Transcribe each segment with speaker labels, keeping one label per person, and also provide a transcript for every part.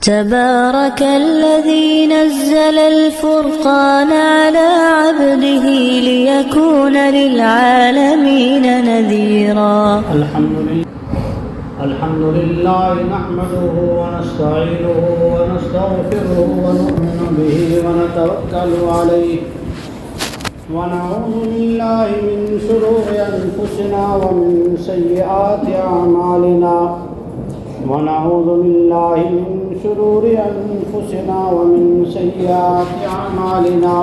Speaker 1: تبارك الذي نزل الفرقان على عبده ليكون للعالمين نذيرا.
Speaker 2: الحمد لله نحمده ونستعينه ونستغفره ونؤمن به ونتوكل عليه ونعوذ بالله من شرور أنفسنا ومن سيئات أعمالنا ونعوذ بالله من شرور أنفسنا ومن سيئات أعمالنا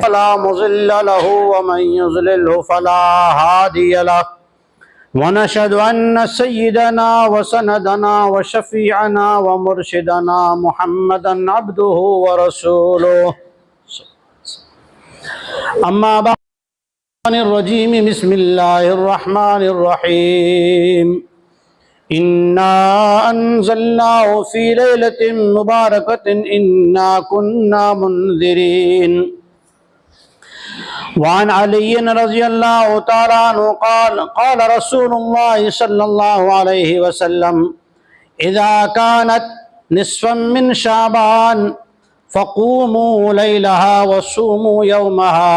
Speaker 2: فلا مضل له ومن يضلله فلا هادي له ونشهد أن سيدنا وسندنا وشفيعنا ومرشدنا محمدا عبده ورسوله. أما بعد الرجيم بسم الله الرحمن الرحيم. إنا أنزلناه في ليلة مباركة إنا كنا منذرين. وعن علي رضي الله تعالى عنه قال رسول الله صلى الله عليه وسلم إذا كانت نصفا من شعبان فقوموا ليلها وصوموا يومها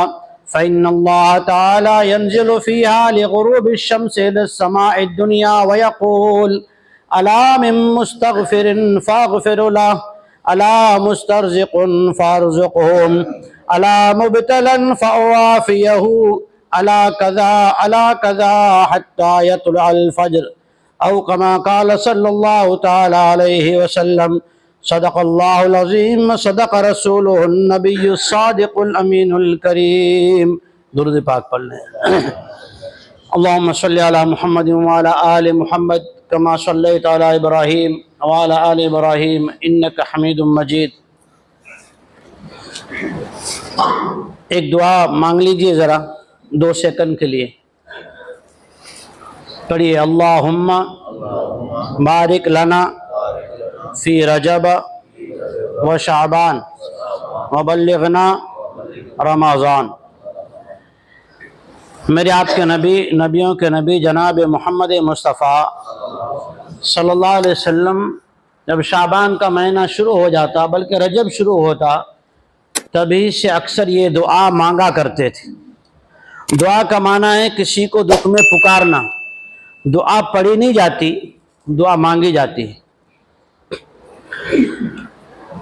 Speaker 2: فإن الله تعالى ينزل فيها لغروب الشمس إلى السماء الدنيا ويقول ألا من مستغفر فاغفر له ألا مسترزق فارزقهم ألا مبتلا فأوافيه ألا كذا حتى يطلع الفجر أو كما قال صلى الله تعالى عليه وسلم. صدق الله العظيم صدق رسوله النبي الصادق الأمين الكريم. درود پاک پڑھ لیں. اللهم صل على محمد وعلى آل محمد كما صليت على إبراهيم وعلى آل إبراهيم إنك حميد مجيد. ایک دعا مانگ لیجئے ذرا 2 سیکنڈ کے لیے. پڑھیے اللہم بارک لنا فی رجب و شعبان وبلغنا رمضان. میرے آپ کے نبی، نبیوں کے نبی جناب محمد مصطفیٰ صلی اللہ علیہ وسلم جب شعبان کا مہینہ شروع ہو جاتا بلکہ رجب شروع ہوتا تبھی سے اکثر یہ دعا مانگا کرتے تھے. دعا کا معنی ہے کسی کو دکھ میں پکارنا. دعا پڑھی نہیں جاتی، دعا مانگی جاتی ہے.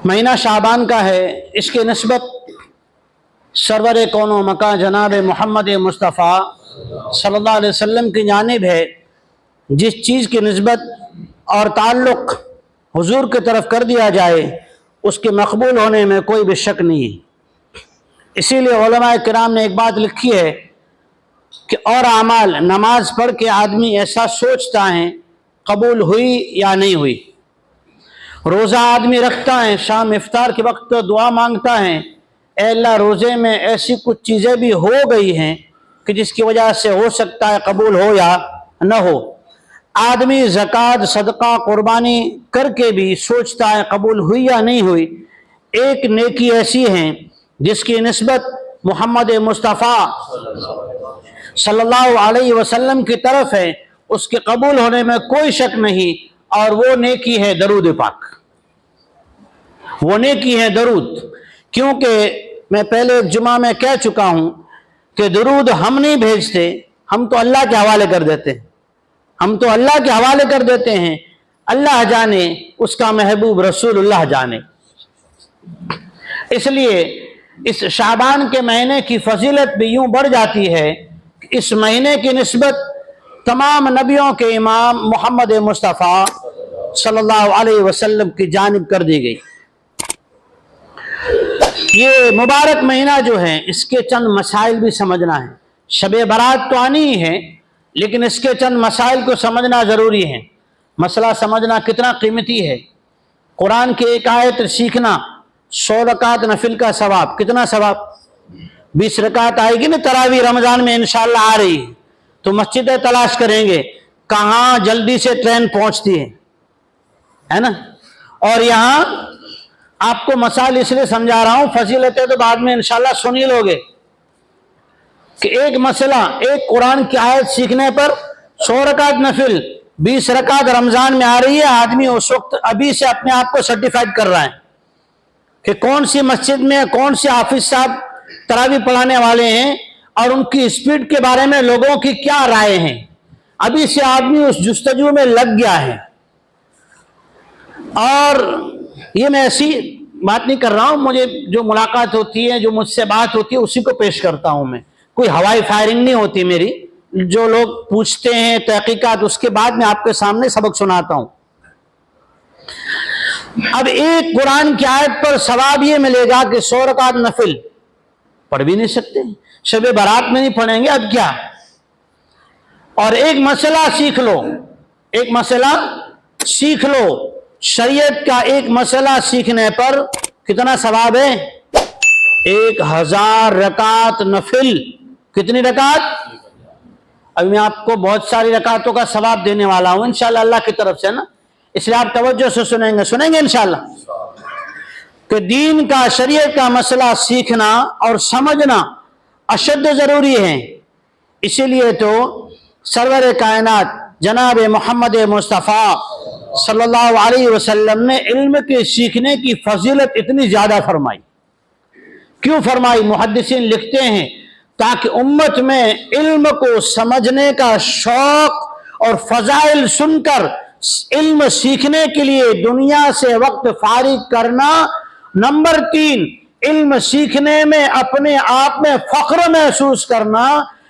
Speaker 2: مہینہ شعبان کا ہے، اس کے نسبت سرور کون و مکان جناب محمد مصطفیٰ صلی اللہ علیہ وسلم کی جانب ہے. جس چیز کی نسبت اور تعلق حضور کی طرف کر دیا جائے اس کے مقبول ہونے میں کوئی بھی شک نہیں ہے. اسی لیے علماء کرام نے ایک بات لکھی ہے کہ اور اعمال نماز پڑھ کے آدمی ایسا سوچتا ہے قبول ہوئی یا نہیں ہوئی. روزہ آدمی رکھتا ہے، شام افطار کے وقت دعا مانگتا ہے اے اللہ روزے میں ایسی کچھ چیزیں بھی ہو گئی ہیں کہ جس کی وجہ سے ہو سکتا ہے قبول ہو یا نہ ہو. آدمی زکوٰۃ صدقہ قربانی کر کے بھی سوچتا ہے قبول ہوئی یا نہیں ہوئی. ایک نیکی ایسی ہے جس کی نسبت محمد مصطفیٰ صلی اللہ علیہ وسلم کی طرف ہے، اس کے قبول ہونے میں کوئی شک نہیں، اور وہ نیکی ہے درود پاک. وہ نیکی ہے درود. کیونکہ میں پہلے ایک جمعہ میں کہہ چکا ہوں کہ درود ہم نہیں بھیجتے، ہم تو اللہ کے حوالے کر دیتے ہیں. ہم تو اللہ کے حوالے کر دیتے ہیں. اللہ جانے، اس کا محبوب رسول اللہ جانے. اس لیے اس شعبان کے مہینے کی فضیلت بھی یوں بڑھ جاتی ہے کہ اس مہینے کی نسبت تمام نبیوں کے امام محمد مصطفیٰ صلی اللہ علیہ وسلم کی جانب کر دی گئی. یہ مبارک مہینہ جو ہے اس کے چند مسائل بھی سمجھنا ہے. شب برات تو آنی ہی ہے لیکن اس کے چند مسائل کو سمجھنا ضروری ہے. مسئلہ سمجھنا کتنا قیمتی ہے. قرآن کی ایک آیت سیکھنا 100 رکعت نفل کا ثواب. کتنا ثواب؟ 20 رکعت آئے گی نا تراویح رمضان میں انشاءاللہ آ رہی ہے تو مسجدیں تلاش کریں گے کہاں جلدی سے ٹرین پہنچتی ہے نا. اور یہاں آپ کو مسائل اس لیے سمجھا رہا ہوں، فضیلتیں تو بعد میں انشاءاللہ سن ہی لوگے، کہ ایک مسئلہ ایک قرآن کی آیت سیکھنے پر 100 رکعت نفل 20 रकात रमजान में आ रही है, आदमी उस वक्त अभी से अपने आप को सर्टिफाइड कर रहा है कि कौन सी मस्जिद में कौन से हाफिज साहब तरावी पढ़ाने वाले हैं और उनकी स्पीड के बारे में लोगों की क्या राय है। अभी से आदमी उस जुस्तजू में लग गया है। और ये मैं ऐसी बात नहीं कर रहा हूं, मुझे जो मुलाकात होती है, जो मुझसे बात होती है, उसी को पेश करता हूं मैं। कोई हवाई फायरिंग नहीं होती मेरी। जो लोग पूछते हैं तहकीकात, उसके बाद मैं आपके सामने सबक सुनाता हूं। अब एक कुरान की आयत पर सवाब ये मिलेगा कि 100 रकात नफिल पढ़ भी नहीं सकते, शब बारात में नहीं पढ़ेंगे, अब क्या। और एक मसला सीख लो, एक मसला सीख लो। शरीयत का एक मसला सीखने पर कितना सवाब है? 1000 रकात नफिल। कितनी रकात? अभी मैं आपको बहुत सारी रकातों का सवाब देने वाला हूं इंशाअल्लाह अल्लाह की तरफ से ना, इसलिए आप तवज्जो से सुनेंगे इंशाअल्लाह। कि दीन का, शरीयत का मसला सीखना और समझना अशद जरूरी है। इसीलिए तो सरवर कायनात जनाब मोहम्मद मुस्तफ़ा सल्लल्लाहु अलैहि वसल्लम ने इल्म के सीखने की फजीलत इतनी ज्यादा फरमाई। क्यों फरमाई? मुहद्दिसीन लिखते हैं ताकि उम्मत में इल्म को समझने का शौक और फजाइल सुनकर इल्म सीखने के लिए दुनिया से वक्त फारिग करना। नंबर 3, इल्म सीखने में अपने आप में फख्र महसूस करना।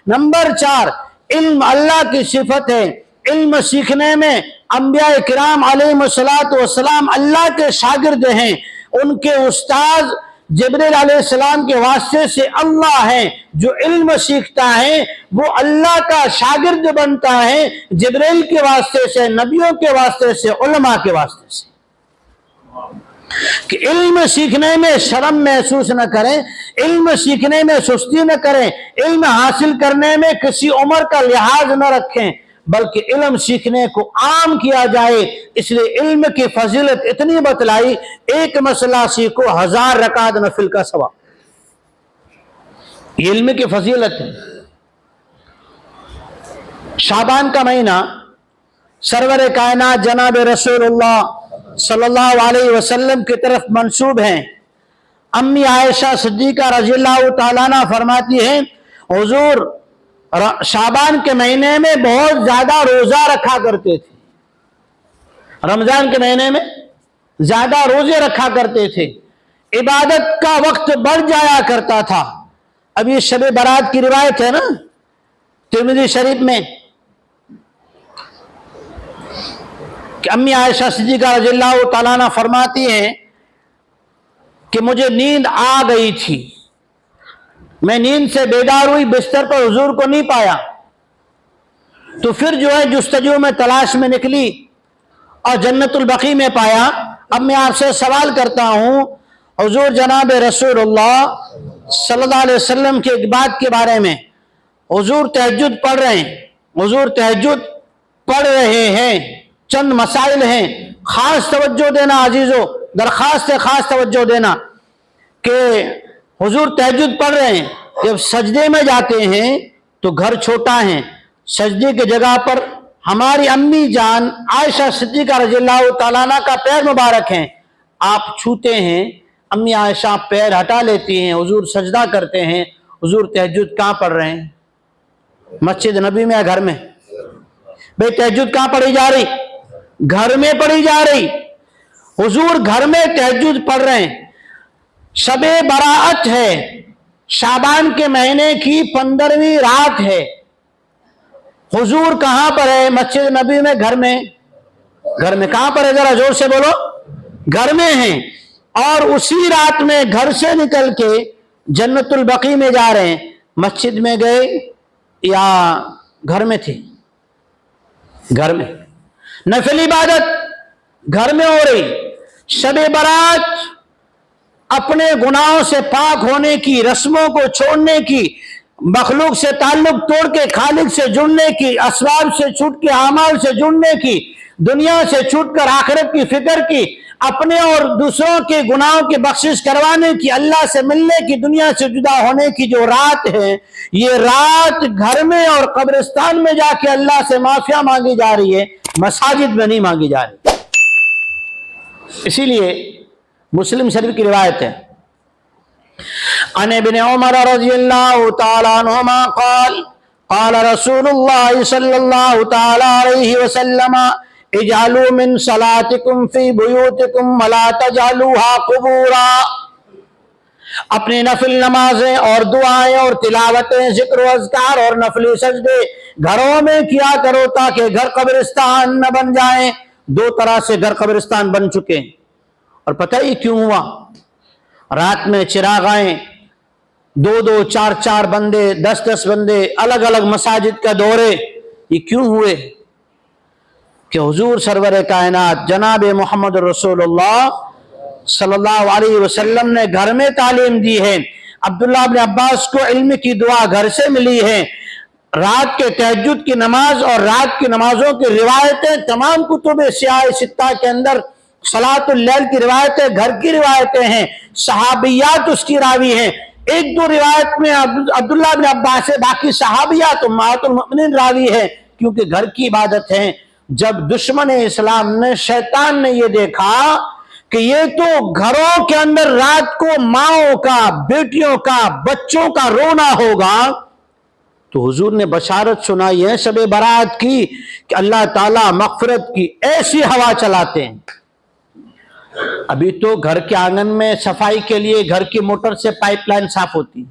Speaker 2: नंबर 4, इल्म अल्लाह की सिफत है। इल्म सीखने में अंबिया किराम अलैहिस्सलातु वस्सलाम अल्लाह के शागिर्द हैं। उनके उस्ताद जिब्रील अलैहिस्सलाम के वास्ते से अल्लाह है। जो इल्म सीखता है वो अल्लाह का शागिर्द बनता है, जिब्रील के वास्ते से, नबियों के वास्ते से, उलमा के वास्ते से। कि इल्म सीखने में शर्म महसूस न करें, इल्म सीखने में सुस्ती न करें, इल्म हासिल करने में किसी उम्र का लिहाज न रखें, बल्कि इल्म सीखने को आम किया जाए। इसलिए इल्म की फजीलत इतनी बतलाई, एक मसला सीखो 1000 रकात नफिल का सवाब। ये इल्म की फजीलत है। शाबान का महीना सरवर कायनात जनाब रसूलुल्लाह सल्लल्लाहु अलैहि वसल्लम की तरफ मंसूब हैं। अम्मी आयशा सिद्दीका रज़ियल्लाहु ताला अन्हा फरमाती हैं, हुजूर शाबान के महीने में बहुत ज्यादा रोजा रखा करते थे। रमजान के महीने में ज्यादा रोजे रखा करते थे, इबादत का वक्त बढ़ जाया करता था। अब ये शब बारात की रिवायत है ना तिरमिज़ी शरीफ में कि अम्मी आयशा सिद्दीका रज़ियल्लाहु ताला अन्हा फरमाती हैं कि मुझे नींद आ गई थी, मैं नींद से बेदार हुई, बिस्तर पर हुजूर को नहीं पाया, तो फिर जो है जुस्तजू में तलाश में निकली और जन्नतुल बकी में पाया। अब मैं आपसे सवाल करता हूं, हुजूर जनाब रसूलुल्लाह सल्लल्लाहु अलैहि वसल्लम की एक बात के बारे में। हुजूर तहज्जुद पढ़ रहे हैं, हुजूर तहज्जुद पढ़ रहे हैं, चंद मसाइल हैं, खास तवज्जो देना अजीजों, दरखास्त है खास तवज्जो देना कि हुजूर तहज्जुद पढ़ रहे हैं। जब सजदे में जाते हैं तो घर छोटा है, सजदे की जगह पर हमारी अम्मी जान आयशा सिद्दीका रज़ियल्लाहु ताला अन्हा का पैर मुबारक है, आप छूते हैं, अम्मी आयशा पैर हटा लेती हैं, हुजूर सजदा करते हैं। हुजूर तहज्जुद कहाँ पढ़ रहे हैं? मस्जिद नबी में या घर में? भाई तहज्जुद कहाँ पढ़ी जा रही? घर में पढ़ी जा रही। हुजूर घर में तहज्जुद पढ़ रहे हैं। शबे बराअत है, शाबान के महीने की 15वीं रात है। हुजूर कहां पर है? मस्जिद नबी में, घर में? घर में। कहां पर है? जरा जोर से बोलो। घर में हैं। और उसी रात में घर से निकल के जन्नतुल बकी में जा रहे हैं। मस्जिद में गए या घर में थे? घर में। नफिल इबादत घर में हो रही। शबे बरात अपने गुनाहों से पाक होने की, रस्मों को छोड़ने की, मखलूक से ताल्लुक तोड़ के खालिक से जुड़ने की, असबाब से छूट के अमाल से जुड़ने की, दुनिया से छूटकर आखिरत की फिक्र की, अपने और दूसरों के गुनाहों की बख्शिश करवाने की, अल्लाह से मिलने की, दुनिया से जुदा होने की जो रात है, ये रात घर में और कब्रिस्तान में जाके अल्लाह से माफिया मांगी जा रही है, मसाजिद में नहीं मांगी जा रही। इसीलिए मुस्लिम शरीफ की रिवायत है, अन इब्न उमर रज़ियल्लाहु तआला अन्हुमा क़ाल क़ाल रसूलुल्लाह सल्लल्लाहु तआला अलैहि वसल्लम इजअलू मिन सलातिकुम फी बुयूतिकुम वला तजअलूहा कुबूरा। अपनी नफिल नमाजें और दुआएं और तिलावतें, जिक्र अज़कार और नफली सजदे घरों में किया करो ताकि घर कब्रिस्तान न बन जाएं। दो तरह से घर कब्रिस्तान बन चुके हैं, और पता ही क्यों हुआ? रात में चिरागाएं, दो दो चार चार बंदे, 10-10 बंदे, अलग अलग मसाजिद का दौरे, ये क्यों हुए? कि हुजूर सरवर कायनात जनाब मोहम्मद रसूलुल्लाह सल्लल्लाहु अलैहि वसल्लम ने घर में तालीम दी है। अब्दुल्लाह इब्न अब्बास को इल्म की दुआ घर से मिली है। रात के तहज्जुद की नमाज और रात की नमाजों की रिवायतें तमाम कुतुब सियाह सित्ता के अंदर सलातुल लैल की रिवायतें घर की रिवायतें हैं, सहाबियात उसकी रावी हैं। एक दो रिवायत में अब्दुल्लाह इब्न अब्बास है, बाकी सहाबियात उम्महातुल मोमिनीन रावी है, क्योंकि घर की इबादत है। जब दुश्मन इस्लाम ने, शैतान ने ये देखा कि ये तो घरों के अंदर रात को माओं का, बेटियों का, बच्चों का रोना होगा, तो हुजूर ने बशारत सुनाई है शब बारात की कि अल्लाह ताला मग़फ़िरत की ऐसी हवा चलाते हैं। अभी तो घर के आंगन में सफाई के लिए घर की मोटर से पाइपलाइन साफ होती है,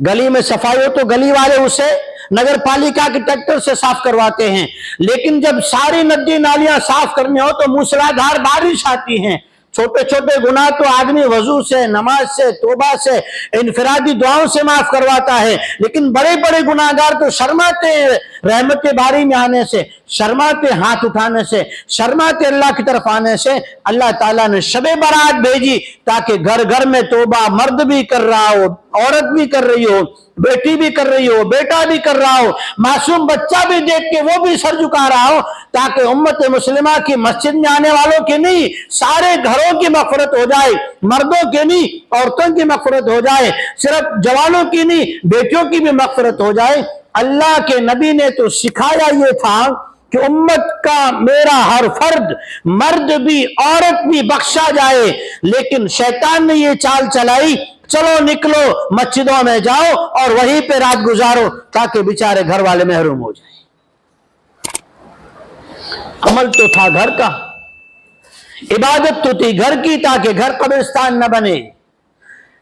Speaker 2: गली में सफाई हो तो गली वाले उसे नगर पालिका के ट्रैक्टर से साफ करवाते हैं। लेकिन जब सारी नदी नालियां साफ करनी हो तो मूसलाधार बारिश आती है। छोटे छोटे गुनाह तो आदमी वजू से, नमाज से, तौबा से, इनफरादी दुआओं से माफ करवाता है, लेकिन बड़े बड़े गुनाहगार तो शर्माते हैं रहमत बारी में आने से, शर्माते हाथ उठाने से, शर्माते अल्लाह की तरफ आने से। अल्लाह ताला ने शबे बारात भेजी ताकि घर घर में तौबा मर्द भी कर रहा हो, औरत भी कर रही हो, बेटी भी कर रही हो, बेटा भी कर रहा हो, मासूम बच्चा भी देख के वो भी सर झुका रहा हो, ताकि उम्मत मुस्लिमा की मस्जिद में आने वालों की नहीं, सारे घरों की मग़फ़िरत हो जाए, मर्दों की नहीं, औरतों की मग़फ़िरत हो जाए, सिर्फ जवानों की नहीं, बेटियों की भी मग़फ़िरत हो जाए। अल्लाह के नबी ने तो सिखाया ये था कि उम्मत का मेरा हर फर्द, मर्द भी औरत भी बख्शा जाए, लेकिन शैतान ने ये चाल चलाई, चलो निकलो मस्जिदों में जाओ और वहीं पे रात गुजारो ताकि बेचारे घर वाले महरूम हो जाए। अमल तो था घर का, इबादत तो थी घर की ताकि घर कब्रिस्तान न बने।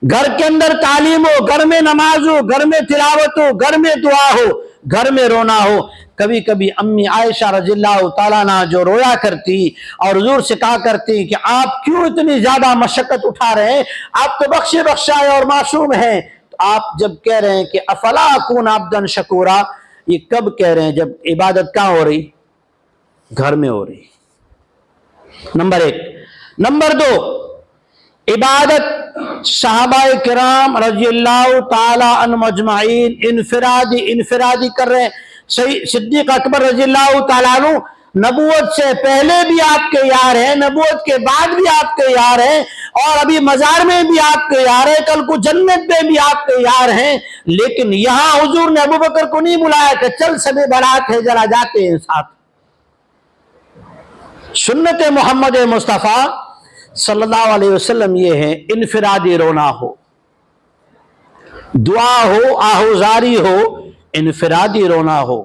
Speaker 2: घर के अंदर तालीम हो, घर में नमाज हो, घर में तिलावत हो, घर में दुआ हो, घर में रोना हो। कभी कभी अम्मी आयशा रज़ियल्लाहु ताला अन्हा जो रोया करती और हुजूर से कहा करती कि आप क्यों इतनी ज्यादा मशक्कत उठा रहे हैं, आप तो बख्शे बख्शाए और मासूम हैं। तो आप जब कह रहे हैं कि अफला अकून अब्दन शकूरा, ये कब कह रहे हैं? जब इबादत कहाँ हो रही? घर में हो रही। नंबर एक। नंबर दो, इबादत सहाबाए किराम रज़ियल्लाहु ताला अन्हुम अजमाइन इनफरादी कर रहे हैं। सही सिद्दीक अकबर रज़ियल्लाहु ताला अन्हु नबूवत से पहले भी आपके यार हैं, नबूवत के बाद भी आपके यार हैं, और अभी मजार में भी आपके यार हैं, कल को जन्नत में भी आपके यार हैं। लेकिन यहां हुजूर ने अबू बकर को नहीं बुलाया कि चल सबे बारात है जरा जाते हैं साथ। सुन्नत मोहम्मद मुस्तफ़ा सल्लल्लाहु अलैहि वसल्लम ये है, इनफरादी रोना हो, दुआ हो, आहुजारी हो, इनफरादी रोना हो।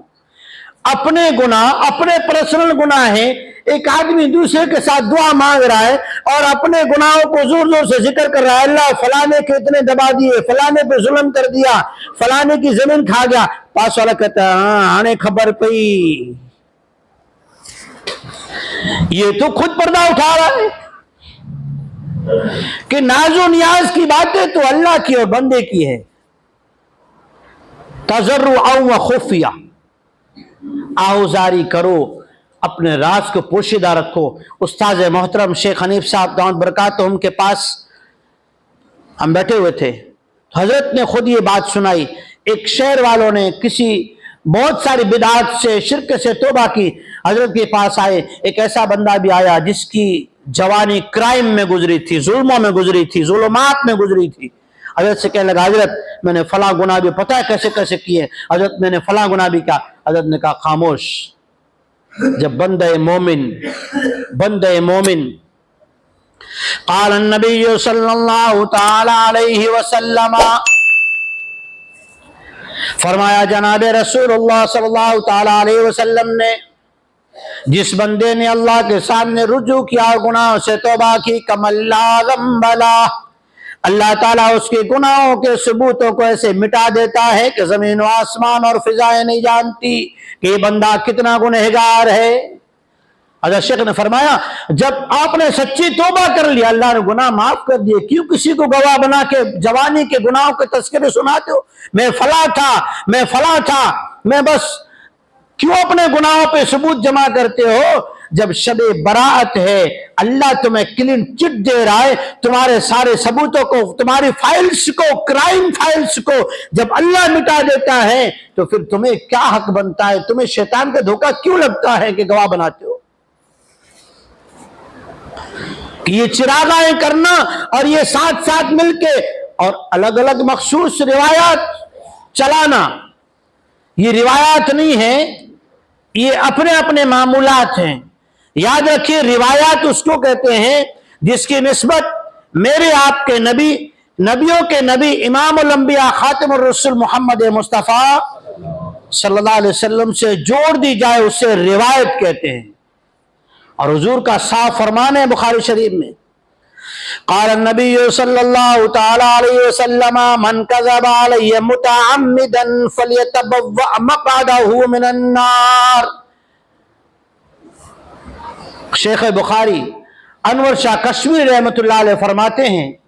Speaker 2: अपने गुनाह, अपने पर्सनल गुनाह है, एक आदमी दूसरे के साथ दुआ मांग रहा है और अपने गुनाहों को जोर जोर से जिक्र कर रहा है, अल्लाह फलाने के इतने दबा दिए, फलाने पे जुल्म कर दिया, फलाने की जमीन खा गया। पास वाला कहता है हाँ आने खबर पई, ये तो खुद पर्दा उठा रहा है कि नाजो नियाज की बातें तो अल्लाह की और बंदे की है। तजर्रुअन व खुफिया, आहुजारी करो, अपने राज को पोशीदा रखो। उस्ताद मोहतरम शेख हनीफ साहब दाऊद बरकातुहुम के पास हम बैठे हुए थे, हजरत ने खुद ये बात सुनाई। एक शहर वालों ने किसी बहुत सारी बिदात से, शिरक से तौबा की, हजरत के पास आए। एक ऐसा बंदा भी आया जिसकी जवानी क्राइम में गुजरी थी, जुल्मों में गुजरी थी, जुल्मात में गुजरी थी। हजरत से कहने लगा, हजरत मैंने फला गुनाह भी पता है कैसे कैसे किए, हजरत मैंने फला गुनाह भी किया। हजरत ने कहा खामोश। जब बंदे मोमिन क़ाल नबी सल्लल्लाहु तआला अलैहि वसल्लम, फरमाया जनाब रसूलुल्लाह सल्लल्लाहु तआला अलैहि वसल्लम ने, जिस बंदे ने अल्लाह के सामने रुजू किया, गुनाहों से तौबा की, कमल्ला ज़म्बला, अल्लाह ताला उसके गुनाहों के सबूतों को ऐसे मिटा देता है कि जमीन व आसमान और फिजाएं नहीं जानती कि ये बंदा कितना गुनहगार है। हज़रत शेख ने फरमाया, जब आपने सच्ची तौबा कर लिया, अल्लाह ने गुनाह माफ कर दिए, क्यों किसी को गवाह बना के जवानी के गुनाहों के तस्करे सुनाते हो? मैं फला था, मैं बस क्यों अपने गुनाहों पे सबूत जमा करते हो? जब शबे बराअत है, अल्लाह तुम्हें क्लीन चिट दे रहा है, तुम्हारे सारे सबूतों को, तुम्हारी फाइल्स को, क्राइम फाइल्स को जब अल्लाह मिटा देता है, तो फिर तुम्हें क्या हक बनता है? तुम्हें शैतान का धोखा क्यों लगता है कि गवाह बनाते हो? कि ये चिरागाएं करना और ये साथ साथ मिलके और अलग अलग मखसूस रिवायात चलाना, ये रिवायात नहीं है, ये अपने अपने मामूलात हैं। याद रखिए, रिवायात उसको कहते हैं जिसकी निस्बत मेरे आपके नबी, नबियों के नबी, इमामुल अंबिया, खातिमुर रसूल मोहम्मद मुस्तफ़ा सल्लल्लाहु अलैहि वसल्लम से जोड़ दी जाए, उससे रिवायत कहते हैं। और हुजूर का साफ फरमान है बुखारी शरीफ में, क़ाल नबी सल्लल्लाहु तआला अलैहि वसल्लम, मन कज़बा अलैहि मुतअम्मिदन फल्यतबव्वअ मक़अदहु मिनन नार। शेख बुखारी अनवर शाह कश्मीरी रहमतुल्लाह अलैह फरमाते हैं,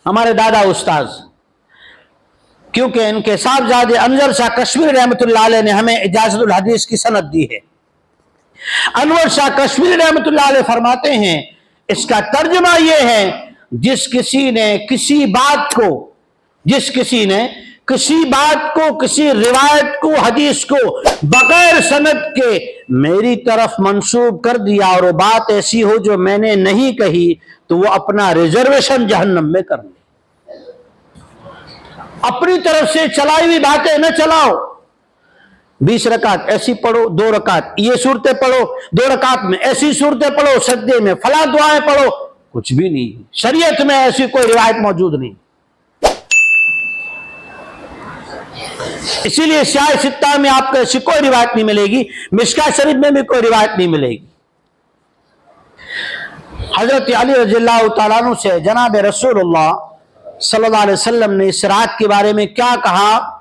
Speaker 2: हमारे दादा उस्ताद, क्योंकि इनके साहबजादे अनवर शाह कश्मीरी रहमतुल्लाह अलैह ने हमें इजाज़तुल हदीस की सनद दी है। अनवर शाह कश्मीरी रहमतुल्लाह अलैह फरमाते हैं, इसका तर्जुमा यह है, जिस किसी ने किसी बात को, किसी रिवायत को, हदीस को बगैर सनद के मेरी तरफ मंसूब कर दिया और वो बात ऐसी हो जो मैंने नहीं कही, तो वो अपना रिजर्वेशन जहन्नम में कर ले। अपनी तरफ से चलाई हुई बातें न चलाओ। 20 रकात ऐसी पढ़ो, 2 रकात ये सूरतें पढ़ो, 2 रकात में ऐसी सूरतें पढ़ो, सजदे में फला दुआएं पढ़ो, कुछ भी नहीं। शरीयत में ऐसी कोई रिवायत मौजूद नहीं। इसीलिए शाह सित्ता में आपको ऐसी कोई रिवायत नहीं मिलेगी, मिशकात शरीफ में भी कोई रिवायत नहीं मिलेगी। हजरत अली रज़ियल्लाहु तआला अन्हु से जनाब रसूलुल्लाह सल्लल्लाहु अलैहि वसल्लम ने इस रात के बारे में क्या कहा,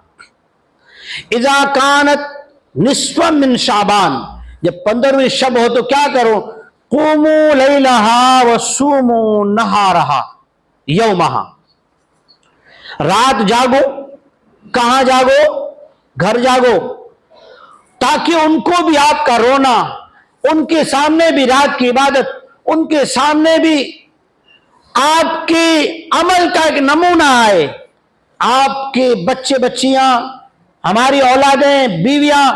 Speaker 2: इज़ा कानत निस्फ़म मिन शाबान, जब 15वीं शब हो तो क्या करो, क़ूमू लैलहा व सूमू नहारहा यौमहा, रात जागो। कहां जागो? घर जागो, ताकि उनको भी आपका रोना, उनके सामने भी रात की इबादत, उनके सामने भी आपके अमल का एक नमूना आए। आपके बच्चे बच्चियां, हमारी औलादें, बीवियां,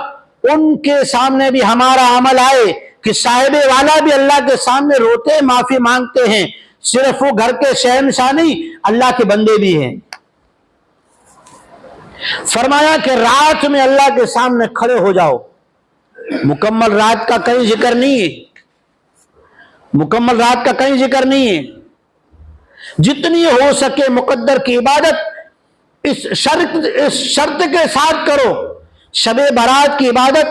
Speaker 2: उनके सामने भी हमारा अमल आए कि साहिबे वाला भी अल्लाह के सामने रोते हैं, माफी मांगते हैं। सिर्फ वो घर के शहंशाह नहीं, अल्लाह के बंदे भी हैं। फरमाया कि रात में अल्लाह के सामने खड़े हो जाओ। मुकम्मल रात का कहीं जिक्र नहीं है, मुकम्मल रात का कहीं जिक्र नहीं है। जितनी हो सके मुकद्दर की इबादत इस शर्त के साथ करो, शबे बारात की इबादत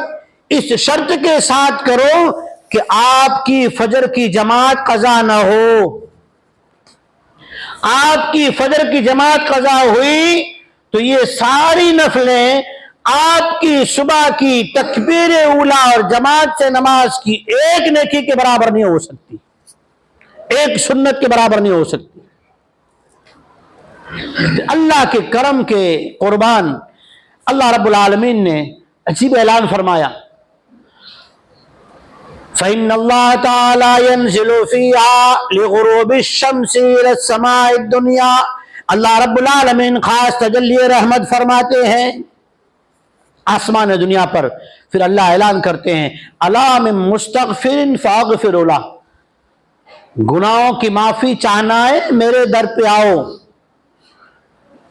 Speaker 2: इस शर्त के साथ करो कि आपकी फजर की जमात कज़ा ना हो। आपकी फजर की जमात कज़ा हुई तो ये सारी नफलें आपकी सुबह की तकबीर उला और जमात से नमाज की एक नेकी के बराबर नहीं हो सकती, एक सुन्नत के बराबर नहीं हो सकती। अल्लाह के करम के कुर्बान अल्लाह रब्बुल आलमीन ने अजीब ऐलान फरमाया, फ़इन्नल्लाह तआला यंज़िलु फ़ीहा लिग़ुरूबिश शम्सी इलस समाइद दुनिया। अल्लाह रब्बुल आलमीन खास तजल्ली रहमत फरमाते हैं आसमान दुनिया पर। फिर अल्लाह ऐलान करते हैं, अला मिन मुस्तग़फ़िरिन फ़अग़फ़िरु लह, गुनाहों की माफी चाहना है, मेरे दर पे आओ।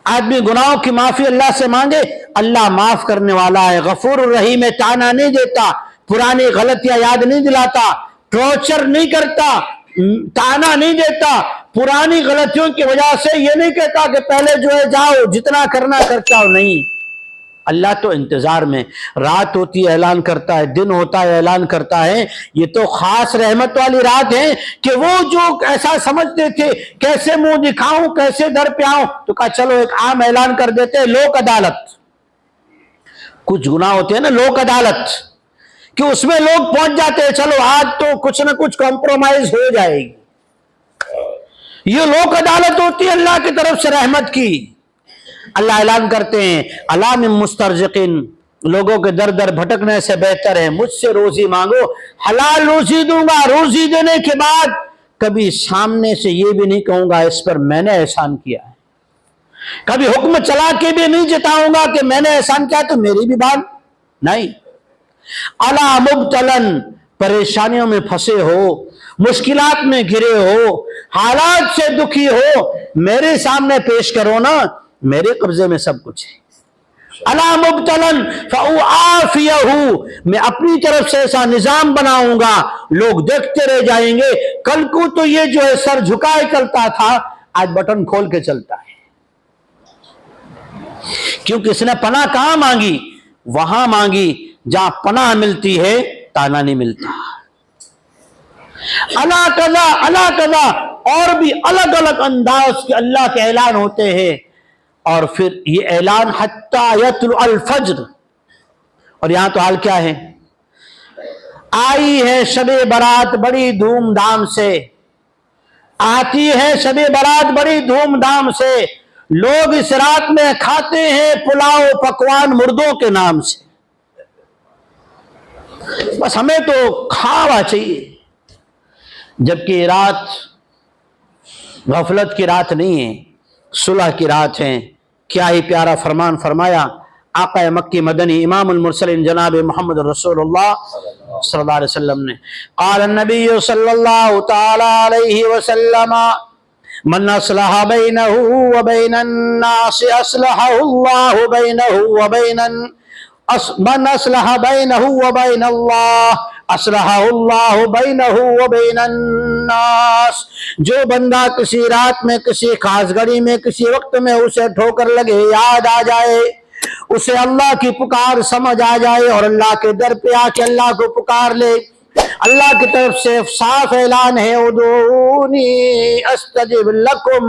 Speaker 2: आदमी गुनाहों की माफी अल्लाह से मांगे, अल्लाह माफ करने वाला है, गफूर रहीम है, ताना नहीं देता, पुरानी गलतियां याद नहीं दिलाता, टॉर्चर नहीं करता, ताना नहीं देता, पुरानी गलतियों की वजह से ये नहीं कहता कि पहले जो है जाओ, जितना करना करता हो। नहीं, अल्लाह तो इंतजार में, रात होती है ऐलान करता है, दिन होता है ऐलान करता है। ये तो खास रहमत वाली रात है कि वो जो ऐसा समझते थे कैसे मुंह दिखाऊं, कैसे दर पे आऊं, तो कहा चलो एक आम ऐलान कर देते हैं, लोक अदालत। कुछ गुनाह होते हैं ना लोक अदालत, कि उसमें लोग पहुंच जाते हैं, चलो आज तो कुछ ना कुछ कॉम्प्रोमाइज हो जाएगी। ये लोक अदालत होती है अल्लाह की तरफ से रहमत की। अल्लाह ऐलान करते हैं, अला मिन मुस्तरज़िकिन, लोगों के दर दर भटकने से बेहतर है मुझसे रोजी मांगो, हलाल रोजी दूंगा। रोजी देने के बाद कभी सामने से ये भी नहीं कहूंगा इस पर मैंने एहसान किया है, कभी हुक्म चला के भी नहीं जताऊंगा कि मैंने एहसान किया तो मेरी भी बात नहीं। अला मुब्तलन, परेशानियों में फंसे हो, मुश्किलात में घिरे हो, हालात से दुखी हो, मेरे सामने पेश करो ना, मेरे कब्जे में सब कुछ है। अला मुब्तलन फअआफियहु, मैं अपनी तरफ से ऐसा निजाम बनाऊंगा, लोग देखते रह जाएंगे। कल को तो ये जो है सर झुकाए चलता था, आज बटन खोल के चलता है, क्योंकि इसने पनाह कहां मांगी? वहां मांगी जहां पनाह मिलती है, ताना नहीं मिलता। अला कज़ा अला कज़ा, और भी अलग अलग अंदाज के अल्लाह के ऐलान होते हैं। और फिर ये ऐलान हत्ता यतलुअल फज्र, और यहां तो हाल क्या है? आई है शबे बारात बड़ी धूमधाम से, आती है शबे बारात बड़ी धूमधाम से, लोग इस रात में खाते हैं पुलाव पकवान मुर्दों के नाम से। बस हमें तो खावा चाहिए, जबकि रात गफलत की रात नहीं है, सुलह की रात है। क्या ही प्यारा फरमान फरमाया आका मक्की मदनी इमामुल मुरसलीन जनाब मोहम्मद रसूलुल्लाह सल्लल्लाहु अलैहि वसल्लम ने, क़ाल नबी सल्लल्लाहु तआला अलैहि वसल्लम, मन अस्लह बैनहु व बैनन नास अस्लहहुल्लाहु बैनहु व बैनन, मन अस्लह बैनहु व बैनल्लाह अस्लहहुल्लाहु बैनहु व बैनन नास। जो बंदा किसी रात में, किसी खास घड़ी में, किसी वक्त में उसे ठोकर लगे, याद आ जाए, उसे अल्लाह की पुकार समझ आ जाए और अल्लाह के दर पे आके अल्लाह को पुकार ले, अल्लाह की तरफ से साफ ऐलान है, उदूनी अस्तजिब लकुम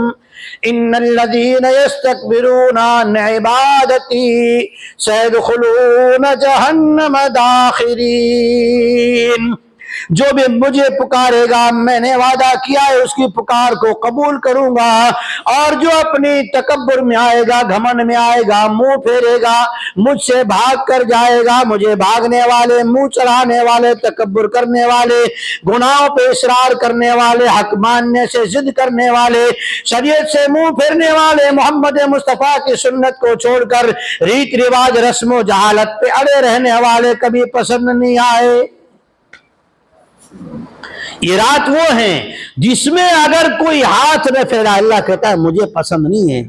Speaker 2: इन्नल्लज़ीना यस्तकबिरूना अन इबादती सयदखुलून जहन्नम दाखिरीन। जो भी मुझे पुकारेगा, मैंने वादा किया है उसकी पुकार को कबूल करूंगा, और जो अपनी तकब्बुर में आएगा, घमंड में आएगा, मुंह फेरेगा, मुझसे भाग कर जाएगा, मुझे भागने वाले, मुंह चढ़ाने वाले, तकब्बुर करने वाले, गुनाहों पे इसरार करने वाले, हक मानने से जिद करने वाले, शरीयत से मुंह फेरने वाले, मोहम्मद मुस्तफा की सुन्नत को छोड़कर रीत रिवाज रस्म जहालत पे अड़े रहने वाले कभी पसंद नहीं आए। ये रात वो है जिसमें अगर कोई हाथ न फेरा, अल्लाह कहता है मुझे पसंद नहीं है।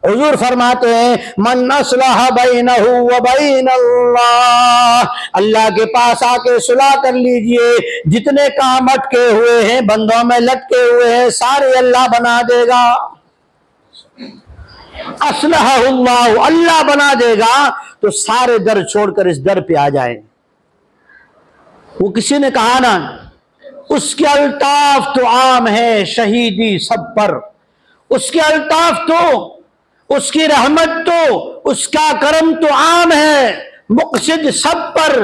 Speaker 2: हुजूर फरमाते हैं, मन अस्लह बैनहु व बैनल्लाह, अल्लाह के पास आके सुलह कर लीजिए। जितने काम अटके हुए हैं, बंदों में लटके हुए हैं, सारे अल्लाह बना देगा। अस्लहहुल्लाह, अल्लाह बना देगा। तो सारे दर छोड़कर इस दर पे आ जाए। वो किसी ने कहा ना, उसके अल्ताफ तो आम है शहीदी सब पर, उसके अल्ताफ तो, उसकी रहमत तो, उसका करम तो आम है मुक़सिद सब पर।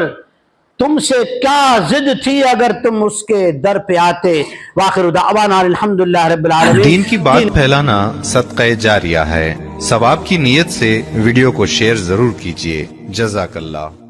Speaker 2: तुमसे क्या जिद थी अगर तुम उसके दर पे आते। वाखिर दावाना अल्हम्दुलिल्लाह रब्बिल आलमीन।
Speaker 3: दीन की बात फैलाना सदक़े जारिया है। सवाब की नीयत से वीडियो को शेयर जरूर कीजिए। जज़ाकल्लाह।